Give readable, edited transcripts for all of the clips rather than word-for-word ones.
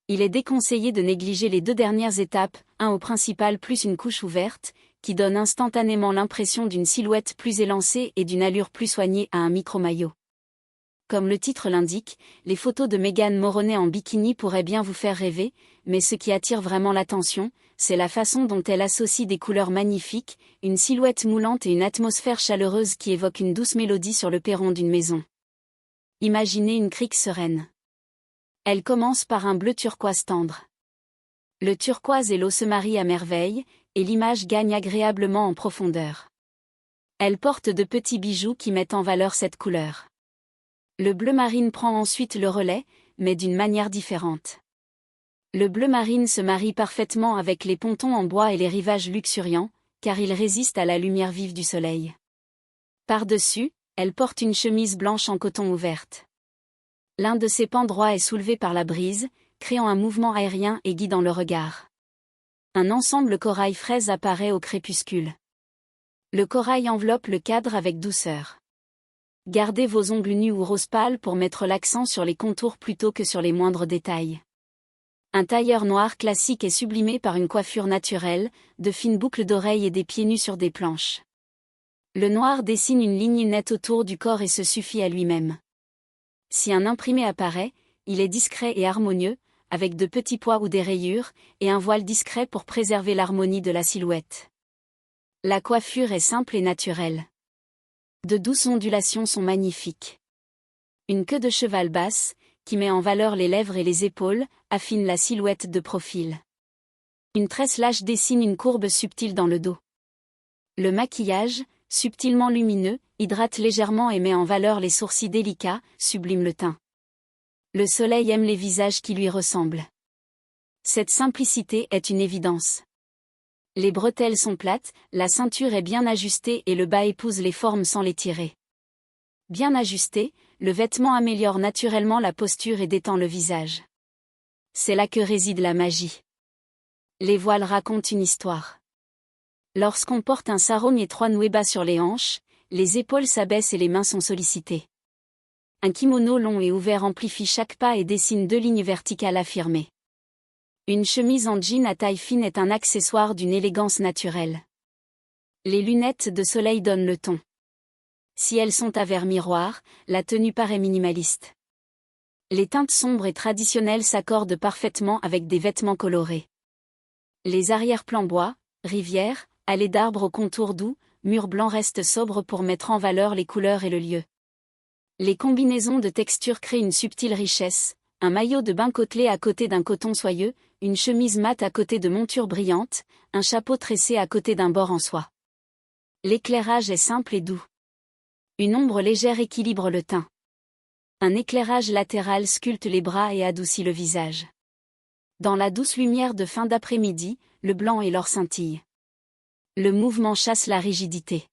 Il est déconseillé de négliger les 2 dernières étapes, un au principal plus une couche ouverte, qui donne instantanément l'impression d'une silhouette plus élancée et d'une allure plus soignée à un micro-maillot. Comme le titre l'indique, les photos de Meghan Moroney en bikini pourraient bien vous faire rêver, mais ce qui attire vraiment l'attention, c'est la façon dont elle associe des couleurs magnifiques, une silhouette moulante et une atmosphère chaleureuse qui évoque une douce mélodie sur le perron d'une maison. Imaginez une crique sereine. Elle commence par un bleu turquoise tendre. Le turquoise et l'eau se marient à merveille, et l'image gagne agréablement en profondeur. Elle porte de petits bijoux qui mettent en valeur cette couleur. Le bleu marine prend ensuite le relais, mais d'une manière différente. Le bleu marine se marie parfaitement avec les pontons en bois et les rivages luxuriants, car il résiste à la lumière vive du soleil. Par-dessus, elle porte une chemise blanche en coton ouverte. L'un de ses pans droits est soulevé par la brise, créant un mouvement aérien et guidant le regard. Un ensemble corail fraise apparaît au crépuscule. Le corail enveloppe le cadre avec douceur. Gardez vos ongles nus ou rose pâle pour mettre l'accent sur les contours plutôt que sur les moindres détails. Un tailleur noir classique est sublimé par une coiffure naturelle, de fines boucles d'oreilles et des pieds nus sur des planches. Le noir dessine une ligne nette autour du corps et se suffit à lui-même. Si un imprimé apparaît, il est discret et harmonieux, avec de petits pois ou des rayures, et un voile discret pour préserver l'harmonie de la silhouette. La coiffure est simple et naturelle. De douces ondulations sont magnifiques. Une queue de cheval basse, qui met en valeur les lèvres et les épaules, affine la silhouette de profil. Une tresse lâche dessine une courbe subtile dans le dos. Le maquillage, subtilement lumineux, hydrate légèrement et met en valeur les sourcils délicats, sublime le teint. Le soleil aime les visages qui lui ressemblent. Cette simplicité est une évidence. Les bretelles sont plates, la ceinture est bien ajustée et le bas épouse les formes sans les tirer. Bien ajusté, le vêtement améliore naturellement la posture et détend le visage. C'est là que réside la magie. Les voiles racontent une histoire. Lorsqu'on porte un sarong étroit noué bas sur les hanches, les épaules s'abaissent et les mains sont sollicitées. Un kimono long et ouvert amplifie chaque pas et dessine 2 lignes verticales affirmées. Une chemise en jean à taille fine est un accessoire d'une élégance naturelle. Les lunettes de soleil donnent le ton. Si elles sont à verre miroir, la tenue paraît minimaliste. Les teintes sombres et traditionnelles s'accordent parfaitement avec des vêtements colorés. Les arrière-plans bois, rivières, allées d'arbres aux contours doux, murs blancs restent sobres pour mettre en valeur les couleurs et le lieu. Les combinaisons de textures créent une subtile richesse, un maillot de bain côtelé à côté d'un coton soyeux, une chemise mate à côté de montures brillantes, un chapeau tressé à côté d'un bord en soie. L'éclairage est simple et doux. Une ombre légère équilibre le teint. Un éclairage latéral sculpte les bras et adoucit le visage. Dans la douce lumière de fin d'après-midi, le blanc et l'or scintillent. Le mouvement chasse la rigidité.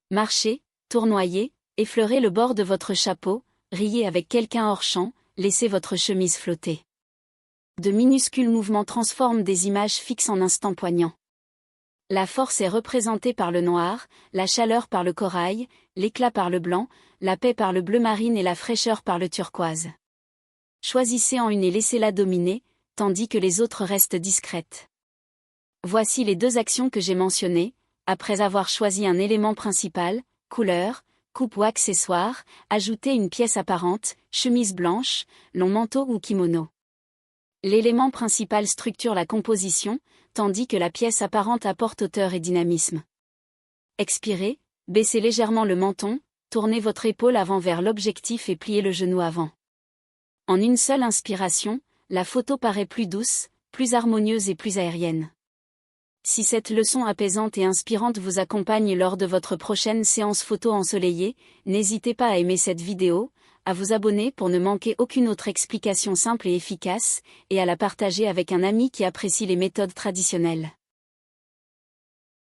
Marchez, tournoyez, effleurez le bord de votre chapeau, riez avec quelqu'un hors champ, laissez votre chemise flotter. De minuscules mouvements transforment des images fixes en instants poignants. La force est représentée par le noir, la chaleur par le corail, l'éclat par le blanc, la paix par le bleu marine et la fraîcheur par le turquoise. Choisissez en une et laissez-la dominer, tandis que les autres restent discrètes. Voici les 2 actions que j'ai mentionnées, après avoir choisi un élément principal, couleur, coupe ou accessoire, ajoutez une pièce apparente, chemise blanche, long manteau ou kimono. L'élément principal structure la composition, tandis que la pièce apparente apporte hauteur et dynamisme. Expirez, baissez légèrement le menton, tournez votre épaule avant vers l'objectif et pliez le genou avant. En une seule inspiration, la photo paraît plus douce, plus harmonieuse et plus aérienne. Si cette leçon apaisante et inspirante vous accompagne lors de votre prochaine séance photo ensoleillée, n'hésitez pas à aimer cette vidéo, à vous abonner pour ne manquer aucune autre explication simple et efficace, et à la partager avec un ami qui apprécie les méthodes traditionnelles.